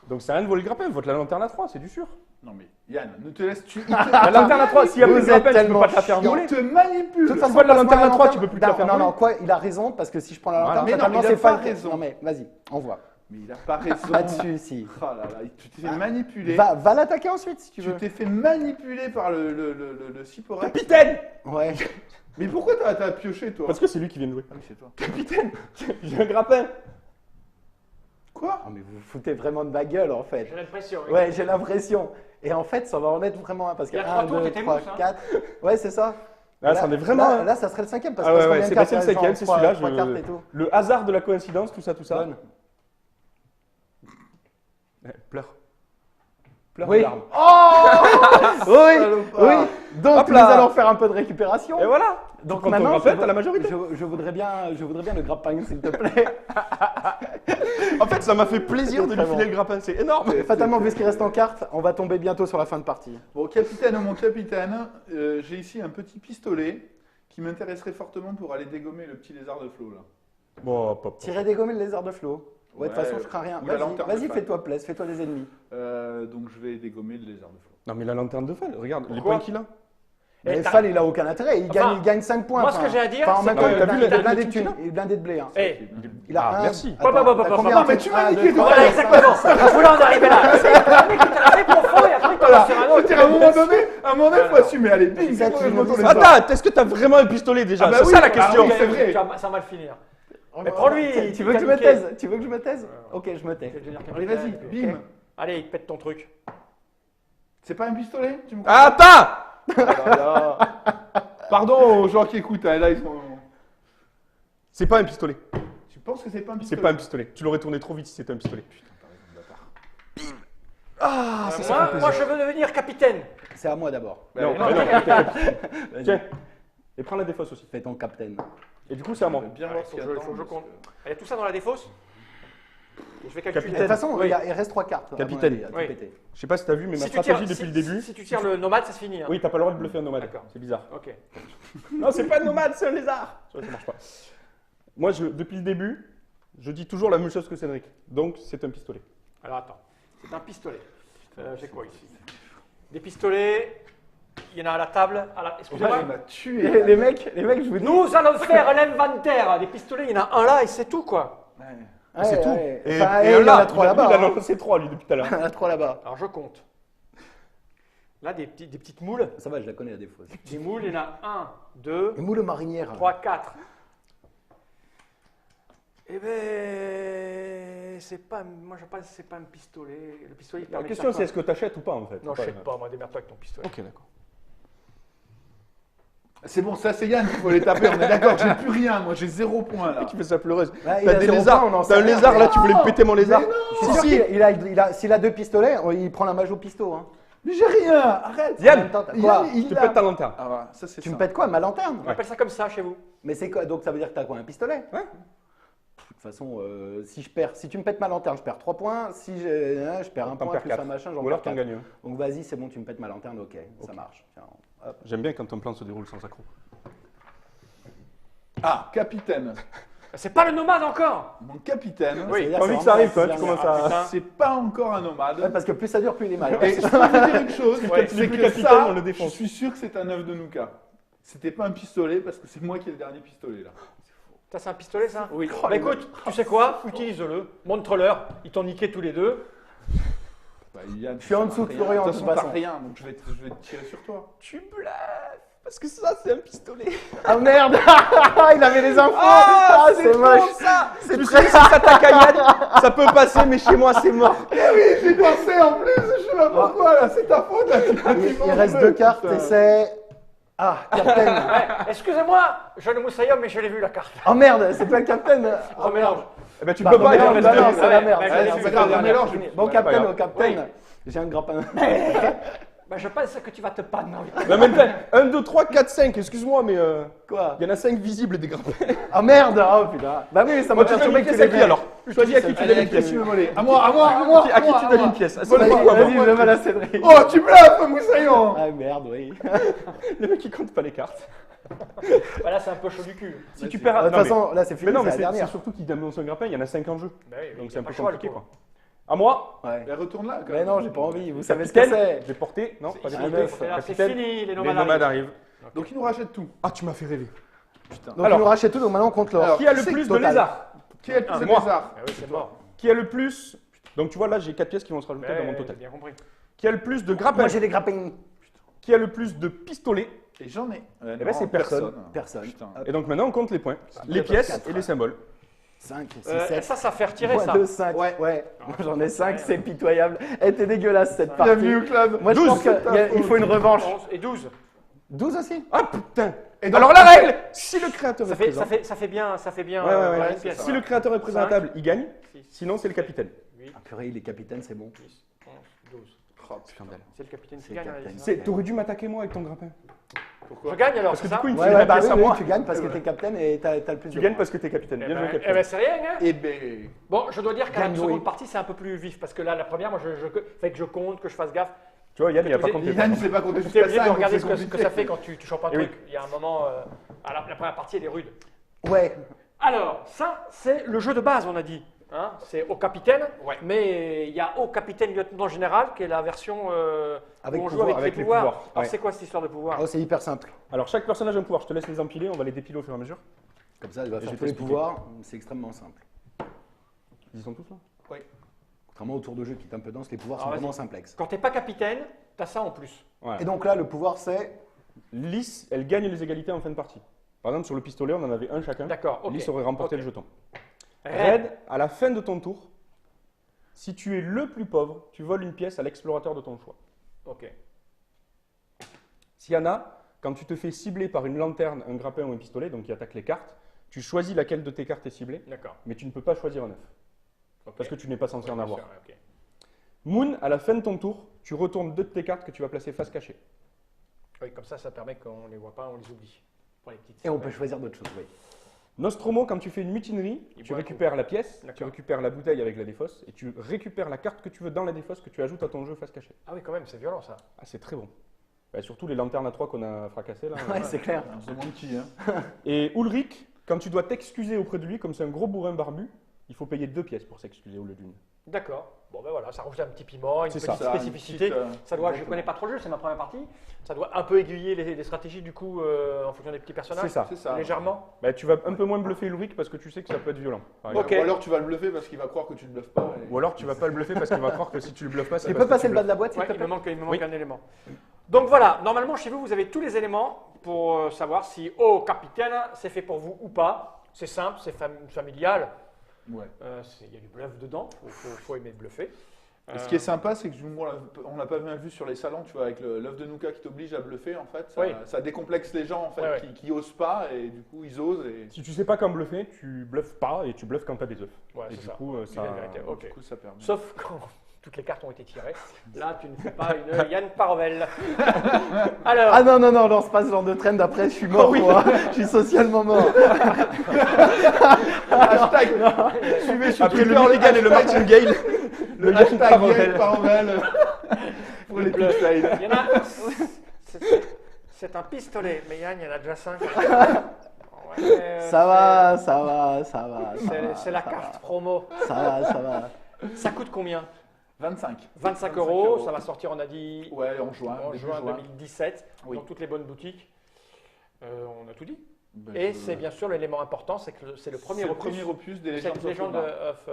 Donc, c'est rien de voler le grappin, vote la lanterne à 3, c'est du sûr. Non mais Yann, ne te laisse tu. La lanterne à 3, s'il y a Vous plus de êtes grappin, tu peux tellement pas te la faire chiant. voler. Il te manipule. De toute façon, vois, la passe-moi lanterne à 3, tu peux plus te la faire Non, voler. quoi, il a raison, parce que si je prends la lanterne, Mais non, fatalement, il a c'est pas le- raison. Non, mais vas-y, envoie. Mais il a pas raison. Pas dessus, si. Oh là là, tu t'es fait manipuler. Va l'attaquer ensuite, si tu Tu veux. t'es fait manipuler par le Ciporex. Capitaine. Ouais. Mais pourquoi t'as pioché toi Parce que c'est lui qui vient de jouer. Ah oui, c'est toi. Capitaine, j'ai un grappin. Quoi Oh, mais vous vous foutez vraiment de ma gueule, en fait. J'ai l'impression. oui. Ouais, j'ai l'impression. Et en fait, ça va en être vraiment un. Parce que Il y a 3 1, tours, 2, t'étais 3, mousse, hein. 4. Ouais, c'est ça. Là, c'en est vraiment. Là, là, ça serait le cinquième. Parce Ah que ouais, combien ouais, de c'est cartes, le là, cinquième, genre, c'est trois- celui-là. trois cartes et tout. Le hasard de la coïncidence, tout ça. Donne. Pleure. Pleure Oui. de larmes. Oui, Salopard. oui. Donc, Hop nous là. allons faire un peu de récupération. Et voilà. Donc Quand on maintenant, rappelle, t'as la majorité. je voudrais bien le grappin, s'il te plaît. En fait, ça m'a fait plaisir de lui Très bon. filer le grappin, c'est énorme. Fatalement, vu ce qui reste en carte, on va tomber bientôt sur la fin de partie. Bon, capitaine, mon capitaine, j'ai ici un petit pistolet qui m'intéresserait fortement pour aller dégommer le petit lézard de flot là. Bon, hop, hop. Tirer dégommer le lézard de flot. Ouais, de toute façon, je crains rien. ou la lanterne de Vas-y, Fall. fais-toi plaisir, fais-toi des ennemis. Donc je vais dégommer le lézard de flot. Non, mais la lanterne de Fall, regarde les Pourquoi points qu'il a. Et Mais t'as- Fall, il a aucun intérêt. Enfin, Il gagne 5 points. moi, ce enfin. que j'ai à dire, Enfin, en c'est même que- temps, il T'as vu est la blindé de thune thunes. Il est blindé de blé. Hein. Eh, Il a Ah, un. merci. Attends, Bah, bah, bah, t'as bah, combien bah, en mais tout tu Un, manipules, deux, voilà, trois, Voilà, exactement. Je voulais en arriver là. Le mec, il t'a arrivé profond et après, il commence sur un À autre. un moment donné, il faut assumer. Allez, bing, Ça, c'est tu bon, je nous me tourne dis les ça. bords. Attends, est-ce que t'as vraiment un pistolet déjà Ah bah C'est oui, ça la ah question. oui, c'est vrai. Ça va le finir. Mais prends-lui. Tu veux que je me taise Tu veux que je me taise Ok, je me tais. Allez, vas-y, bim. Allez, il pète ton truc. C'est pas un pistolet tu me Ah, attends. Voilà. Pardon aux gens qui écoutent, hein, là ils sont. C'est pas un pistolet. Tu penses que c'est pas un C'est pistolet pas un pistolet. Tu l'aurais tourné trop vite si c'était un pistolet. Moi, je veux devenir capitaine. C'est à moi d'abord. Non, non, mais non. Vas-y, Tiens. Et prends la défausse aussi. fais ton capitaine. Et du coup, c'est à moi. Bien Ouais, voir faut ce que qu'il je- attend, faut que je parce compte. que- Il y a tout ça dans la défausse. Je vais De calculer. toute façon, Oui. il reste 3 cartes. à mon Capitaine. avis, à tout Oui. péter. Je sais pas si t'as vu, mais ma Si tu stratégie tires- depuis le si- début. Si tu tires le nomade, ça se finit. hein. Oui, t'as pas le droit de bluffer un nomade. D'accord. C'est bizarre. Ok. Non, c'est pas un nomade, c'est un lézard. Ça marche pas. Moi, depuis le début, je dis toujours la même chose que Cédric. Donc, c'est un pistolet. Alors attends. C'est un pistolet. J'ai quoi ici? Des pistolets. Il y en a à la table. Excusez-moi. Il m'a tué. Les mecs, je vous dis. Nous allons faire l'inventaire des pistolets. Il y en a un là et c'est tout quoi. Ouais. Ouais, c'est tout. ouais. Et, Enfin, et il y en là, a 3 là-bas. Il a hein. lancé 3 lui depuis tout à l'heure. Il y en a 3 là-bas. Alors je compte. Là, des petites moules. Ça va, je la connais la défausse. Des moules, il y en a 1, 2, Et moule marinière. 3, 4. Eh ben, c'est pas, moi je pense que c'est pas un pistolet. Le pistolet, il La permet de question, faire c'est quoi? est-ce que t'achètes ou pas en fait. Non, je sais pas, moi, démerde-toi avec ton pistolet. Ok, d'accord. C'est bon, ça c'est Yann qu'il faut les taper, on est d'accord, j'ai plus rien, moi j'ai 0 point là. Qui fait sa pleureuse. Ouais, il T'as a des 0 lézards. points, on en T'as sait un rien. lézard là, tu voulais me péter mon lézard. Je suis sûr s'il a 2 pistolets, il prend la mage au pisto. Hein. Mais j'ai rien, arrête. Yann, En même temps, t'as- Yann, quoi il tu a- pètes ta lanterne. Ah voilà, ça c'est Tu ça. me pètes quoi, ma lanterne On appelle ça comme ça chez vous. Mais c'est quoi? Donc ça veut dire que t'as quoi, un pistolet? Ouais. De toute façon, si tu me pètes ma lanterne, je perds 3 points. Si je perds un T'en point perds plus 4. un machin, j'en Ou alors perds t'en 4. gagnes un. Donc vas-y, c'est bon, tu me pètes ma lanterne, ok, ça marche. Tiens, hop. J'aime bien quand un plan se déroule sans accroc. Ah, capitaine. C'est pas le nomade encore. Mon capitaine, Oui. C'est-à-dire T'as envie c'est que ça arrive, vraiment toi, tu la commences dernière. à. putain. c'est pas encore un Ouais, nomade. parce que plus ça dure, plus il est mal. Et je peux vous dire une chose, Parce que c'est tu n'es plus que capitaine, ça, on le je défonce. suis sûr que c'est un œuf de Nuka. C'était pas un pistolet parce que c'est moi qui ai le dernier pistolet là. Ça, c'est un pistolet, ça? Oui. Bah écoute, tu sais quoi? Utilise-le. Montre-leur. Ils t'ont niqué tous les deux. Bah, Yann, Je suis en dessous de Florian, De de toute toute façon, t'as façon. rien, donc je vais te tirer sur toi. Tu bluffes. Parce que ça, c'est un pistolet. Ah merde. Il avait les infos. c'est moche. bon, ça. Tu sais, si ça t'accaillade, ça peut passer, mais chez moi, c'est mort. J'ai pensé en plus, je sais pas pourquoi, là, c'est ta faute. Là, Il reste 2 cartes et c'est... Ah, Captain. Ouais, excusez-moi, jeune Moussaïom, mais je l'ai vu la carte. Oh merde, c'est toi le Captain. Oh mélange. Eh ben, tu Bah, peux pas, il en merde, reste bah non, deux. c'est la merde. Ouais, C'est ouais, la c'est grave, grave, un mélange. mélange. Bon pas Captain, grave. au Captain. Oui. J'ai un grappin. Bah, je pense que tu vas te panner. Mais en même temps, 1, 2, 3, 4, 5, excuse-moi, mais Quoi? il y en a 5 visibles des grappins. Ah merde. Oh putain. Bah oui, ça m'a Moi, tu donnes une perturbé que pièce tu à l'aies qui fait. alors? Choisis à qui tu donnes Allez, une qui tu pièce. veux voler? À moi. À qui tu donnes une pièce? Vole-moi, Vas-y, Vas-y, vole-moi. je vais à la Cédric. Oh, tu bluffes, Moussaillon. Ah merde, oui. Le mec, il compte pas les cartes. Voilà, c'est un peu chaud du cul. Si tu perds. De toute non, mais- façon, là c'est Mais fini, non, mais c'est la c'est dernière. surtout qu'il donne son grappin, il y en a 5 en jeu. Bah oui, Donc il c'est un a pas peu le choix, le compliqué pauvre. quoi. À moi, Ouais. Mais retourne là, quand Mais même. non, j'ai pas envie. Vous savez ce que capitaine, c'est. j'ai porté. Non, pas Ici, des un portés. neuf. c'est là, c'est Capitaine, fini, les les nomades nomades arrivent. arrivent. Donc il nous rachète tout. Ah, tu m'as fait rêver. Putain. Donc Alors. il nous rachète tout, donc maintenant on compte l'or. Alors, Qui a le c'est plus de total. lézards? Qui a le plus de moi. lézards? Ah oui, c'est mort. Qui a le plus. Donc tu vois, là j'ai 4 pièces qui vont se rajouter dans mon Ouais, total. j'ai bien compris. Qui a le plus de grappins? Moi j'ai des grappins. Qui a le plus de pistolets? Et j'en ai. Eh ben, c'est personne. Personne. Putain. Et donc maintenant on compte les points, les pièces quatre. et les symboles. 5, 6, Et 7. ça fait retirer ça. 2, 5. Ouais. Ouais. Moi j'en ai 5, c'est pitoyable. Elle était dégueulasse cette partie. Bienvenue au club. Moi je 12, pense qu'il faut une revanche. 11 et 12. 12 aussi. Ah putain! Et donc, Alors la règle, si le créateur est présent, Ça fait bien. Ouais, ouais, ouais. une pièce. Si le créateur est présent à Cinq. table, il gagne. Six, Sinon c'est le capitaine. 8, Ah purée, il est capitaine, c'est bon. 10, 11, 12. Oh, Scandale. C'est le capitaine qui C'est gagne. le capitaine. Allez, T'aurais dû m'attaquer moi avec ton grappin. Je gagne alors, Parce que c'est du ça coup, il me Ouais, fait ouais, la bah pièce oui, à oui, moi. tu gagnes parce que t'es capitaine et t'as le plus Tu de gagnes points. parce que t'es capitaine. Eh Bien joué, ben, capitaine. c'est rien, hein. Eh ben. Bon, je dois dire qu'à la Gagne, seconde oui. partie, c'est un peu plus vif parce que là, la première, moi, fait que je compte, que je fasse gaffe. Tu vois, Yann, il a pas compté. Yann ne sait pas compter Tu es jusqu'à obligé 5. de regarder donc c'est ce que ça fait quand tu chopes un Eh oui. truc. Il y a un moment, la première partie, elle est rude. Ouais. Alors, ça, c'est le jeu de base, on a dit. Hein, c'est au capitaine, mais il y a au capitaine lieutenant général, qui est la version Avec où on joue pouvoir, avec, avec les les pouvoirs. pouvoirs, Alors, ouais. c'est quoi cette histoire de pouvoir Oh, c'est hyper simple. Alors chaque personnage a un pouvoir. Je te laisse les empiler. On va les dépiler au fur et à mesure. Comme ça, il va Et faire je vais tous les t'expliquer. pouvoirs. C'est extrêmement simple. Ils y sont tous là. Contrairement au tour de jeu qui est un peu dense, les pouvoirs sont Alors, vraiment simplex. Quand t'es pas capitaine, t'as ça en plus. Voilà. Et donc là, le pouvoir, c'est. Lys, elle gagne les égalités en fin de partie. Par exemple, sur le pistolet, on en avait un chacun. D'accord, ok. Lys aurait remporté Ok. le jeton. Raid. Raid, à la fin de ton tour, si tu es le plus pauvre, tu voles une pièce à l'explorateur de ton choix. Ok. Siana, quand tu te fais cibler par une lanterne, un grappin ou un pistolet, donc qui attaque les cartes, tu choisis laquelle de tes cartes est ciblée, D'accord. mais tu ne peux pas choisir un œuf. Ok. Parce que tu n'es pas censé en Bien avoir. sûr, ok. Moon, à la fin de ton tour, tu retournes deux de tes cartes que tu vas placer face cachée. Oui, comme ça permet qu'on les voit pas, on les oublie. Pour les petites. Et on peut choisir d'autres choses, oui. Nostromo, quand tu fais une mutinerie, Il tu boit un récupères la pièce, tu D'accord. récupères la bouteille avec la défausse, et tu récupères la carte que tu veux dans la défausse que tu ajoutes à ton jeu face cachée. Ah oui, quand même, c'est violent ça. Ah, c'est très bon. Bah, surtout les lanternes à 3 qu'on a fracassées là. Ouais, c'est clair. On se demande qui, hein. Et Ulrich, quand tu dois t'excuser auprès de lui, comme c'est un gros bourrin barbu, il faut payer 2 pièces pour s'excuser au lieu d'une. D'accord. Bon ben voilà, ça rajoute un petit piment, une C'est petite ça. Ça, une spécificité. petite, Ça doit, je exactement. connais pas trop le jeu, c'est ma première partie. Ça doit un peu aiguiller les stratégies du coup en fonction des petits personnages. C'est ça. C'est ça. Légèrement. Bah, tu vas un peu moins bluffer Ulrich parce que tu sais que ça peut être violent. par exemple. Ok. Ou alors tu vas le bluffer parce qu'il va croire que tu ne bluffes pas. et- Ou alors tu vas pas le bluffer parce qu'il va croire que si tu le bluffes pas, c'est Tu parce peux que passer tu le bas de bluffes. la boîte, s'il Ouais, te il plaît me manque Oui. un élément. Donc voilà, normalement chez vous, vous avez tous les éléments pour savoir si capitaine, c'est fait pour vous ou pas. C'est simple, c'est familial. Ouais. Il y a du bluff dedans, faut aimer bluffer. Et ce qui est sympa, c'est que on l'a pas bien vu sur les salons, tu vois, avec l'œuf de Nuka qui t'oblige à bluffer, en fait. Ça, Oui. ça décomplexe les gens, en fait, Ouais, ouais. qui osent pas, et du coup, ils osent. Et Si tu sais pas quand bluffer, tu bluffes pas et tu bluffes quand t'as des œufs. Ouais, Et c'est du ça. coup, C'est ça. la vérité. Ok. du coup, ça permet. Sauf quand toutes les cartes ont été tirées. Là, tu ne fais pas une Yann Parovel. Alors, Ah non, non, non, lance pas ce genre de trend, après je suis mort, moi. Je suis socialement mort. Hashtag, suivez sur Après le Twitter, Milligan et le Martingale, le Yann hashtag Parovel. Yann Parovel pour les bleu. pixels. il y en a. C'est un pistolet, mais Yann, il y en a déjà 5. Ça va, ça va, ça va. C'est la carte promo. Ça va, ça va. Ça coûte combien 25. 25 €. Ça va sortir, on a dit, Ouais, en juin. en début juin 2017, Oui. dans toutes les bonnes boutiques. On a tout dit. Ben, Et je- c'est bien sûr l'élément important, c'est que c'est le premier c'est le opus premier opus des de cette Legends Legend of of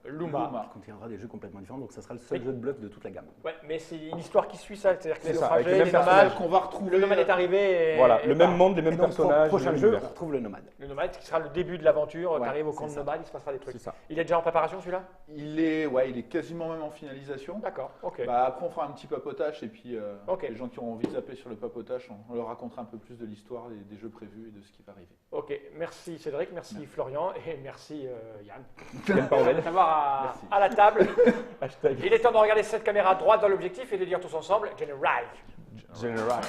Luma. Luma. Il contiendra des jeux complètement différents, donc ça sera le seul Oui. jeu de bluff de toute la gamme. Ouais, mais c'est une histoire qui suit ça, c'est-à-dire que les C'est ça, avec naufragés, les les mêmes nomades, personnages. Qu'on va retrouver. le nomade est arrivé et, Voilà, et le part. même monde, les mêmes Et donc, personnages, prochain le même jeu, univers. on retrouve le nomade. Le nomade qui sera le début de l'aventure, Ouais, tu arrives au camp c'est de ça. nomade, il se passera des trucs. C'est ça. Il est déjà en préparation celui-là? Il est quasiment même en finalisation. D'accord, ok. Bah, après, on fera un petit papotage et puis Ok. les gens qui ont envie de zapper sur le papotage, on leur racontera un peu plus de l'histoire, des jeux prévus et de ce qui va arriver. Ok, merci Cédric, merci Florian et merci Yann. Yann Paul. De t'avoir Merci. à la table. Hashtag Il est temps de regarder cette caméra droite dans l'objectif et de dire tous ensemble General. General.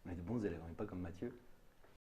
On est de bons élèves, on n'est pas comme Mathieu.